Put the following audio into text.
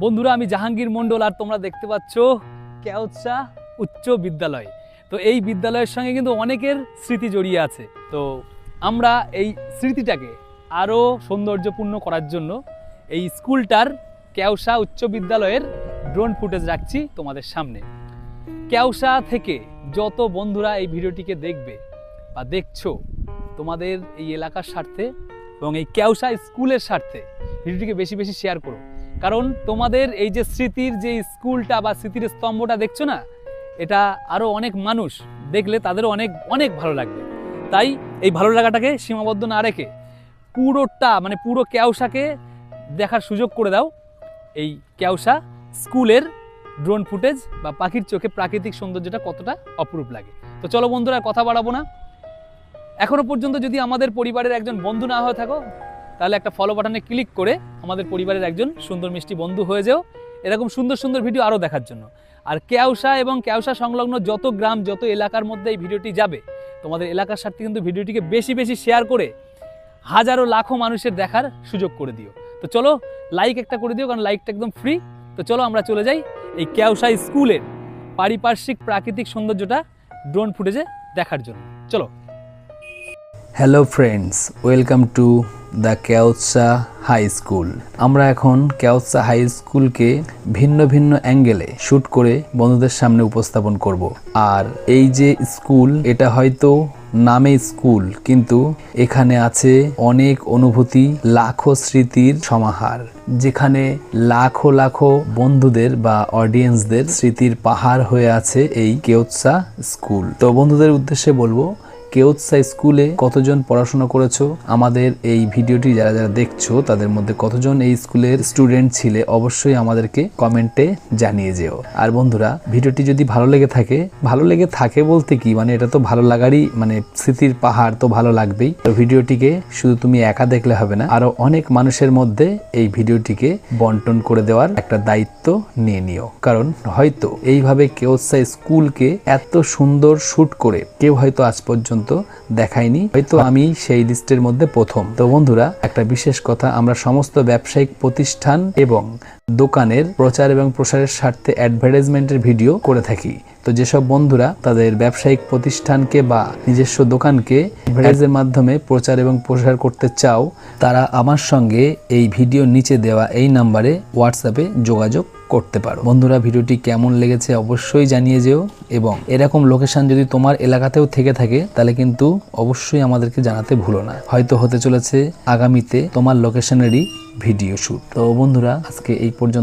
বন্ধুরা, আমি জাহাঙ্গীর মণ্ডল আর তোমরা দেখতে পাচ্ছ কেওৎসা উচ্চ বিদ্যালয়। তো এই বিদ্যালয়ের সঙ্গে কিন্তু অনেকের স্মৃতি জড়িয়ে আছে। তো আমরা এই স্মৃতিটাকে আরও সৌন্দর্যপূর্ণ করার জন্য এই স্কুলটার কেওৎসা উচ্চ বিদ্যালয়ের ড্রোন ফুটেজ রাখছি তোমাদের সামনে। কেওৎসা থেকে যত বন্ধুরা এই ভিডিওটিকে দেখবে বা দেখছো, তোমাদের এই এলাকার স্বার্থে এবং এই কেওৎসা স্কুলের স্বার্থে ভিডিওটিকে বেশি বেশি শেয়ার করো। কারণ তোমাদের এই যে স্মৃতির যে স্কুলটা বা স্মৃতির স্তম্ভটা দেখছো না, এটা আরও অনেক মানুষ দেখলে তাদেরও অনেক অনেক ভালো লাগবে। তাই এই ভালো লাগাটাকে সীমাবদ্ধ না রেখে পুরোটা মানে পুরো কেওৎসাকে দেখার সুযোগ করে দাও এই কেওৎসা স্কুলের ড্রোন ফুটেজ বা পাখির চোখে প্রাকৃতিক সৌন্দর্যটা কতটা অপরূপ লাগে। তো চলো বন্ধুরা, কথা বাড়াবো না। এখনো পর্যন্ত যদি আমাদের পরিবারের একজন বন্ধু না হয়ে থাকো, তাহলে একটা ফলো বাটনে ক্লিক করে আমাদের পরিবারের একজন সুন্দর মিষ্টি বন্ধু হয়ে যাও, এরকম সুন্দর সুন্দর ভিডিও আরও দেখার জন্য। আর কেওৎসা এবং কেওৎসা সংলগ্ন যত গ্রাম, যত এলাকার মধ্যে এই ভিডিওটি যাবে, তোমাদের এলাকার স্বার্থে কিন্তু ভিডিওটিকে বেশি বেশি শেয়ার করে হাজারো লাখো মানুষের দেখার সুযোগ করে দিও। তো চলো লাইক একটা করে দিও, কারণ লাইকটা একদম ফ্রি। তো চলো আমরা চলে যাই এই কেওৎসা স্কুলের পারিপার্শ্বিক প্রাকৃতিক সৌন্দর্যটা ড্রোন ফুটেজে দেখার জন্য। চলো। Hello friends, welcome to the Keotsa high school. আমরা এখন কেওৎসা হাই স্কুলকে ভিন্ন ভিন্ন অ্যাঙ্গেলে শ্যুট করে বন্ধুদের সামনে উপস্থাপন করব। আর এই যে স্কুল, এটা হয়তো নামে স্কুল, কিন্তু এখানে আছে অনেক অনুভূতি, লাখো স্মৃতির সমাহার, যেখানে লাখো লাখো বন্ধুদের বা অডিয়েন্সদের স্মৃতির পাহাড় হয়ে আছে এই কেওৎসা স্কুল। তো বন্ধুদের উদ্দেশ্যে বলবো, কেওৎসা স্কুলে কতজন পড়াশোনা করেছো, আমাদের এই ভিডিওটি যারা যারা দেখছো তাদের মধ্যে কতজন এই স্কুলের স্টুডেন্ট ছিলে, অবশ্যই আমাদেরকে কমেন্টে জানিয়ে যেও। আর বন্ধুরা, ভিডিওটি যদি ভালো লেগে থাকে বলতে কি, মানে এটা তো ভালো লাগারই, মানে স্মৃতির পাহাড় তো ভালো লাগবেই। তো ভিডিওটিকে শুধু তুমি একা দেখলে হবে না, আরো অনেক মানুষের মধ্যে এই ভিডিওটিকে বন্টন করে দেওয়ার একটা দায়িত্ব নিয়ে নিও। কারণ হয়তো এইভাবে কেওৎসা স্কুলকে এত সুন্দর শুট করে কেউ হয়তো আজ পর্যন্ত দেখায়নি, হয়তো আমি সেই লিস্টের মধ্যে প্রথম। তো বন্ধুরা, একটা বিশেষ কথা, আমরা সমস্ত ব্যবসায়িক প্রতিষ্ঠান এবং দোকানের প্রচার এবং প্রসারের স্বার্থে অ্যাডভার্টাইজমেন্টের ভিডিও করে থাকি। তো যেসব বন্ধুরা তাদের ব্যবসায়িক প্রতিষ্ঠানকে বা নিজস্ব দোকানকে অ্যাডভার্টাইজের মাধ্যমে প্রচার এবং প্রসার করতে চাও, তারা আমার সঙ্গে এই ভিডিও নিচে দেওয়া এই নাম্বারে হোয়াটসঅ্যাপে যোগাযোগ করতে পারো। বন্ধুরা, ভিডিওটি কেমন লেগেছে অবশ্যই জানিয়ে যেও, এবং এরকম লোকেশন যদি তোমার এলাকাতেও থেকে থাকে তাহলে কিন্তু অবশ্যই আমাদেরকে জানাতে ভুলো না। হয়তো হতে চলেছে আগামীতে তোমার লোকেশনেরই ভিডিও শুট। তো বন্ধুরা, আজকে এই পর্যন্ত।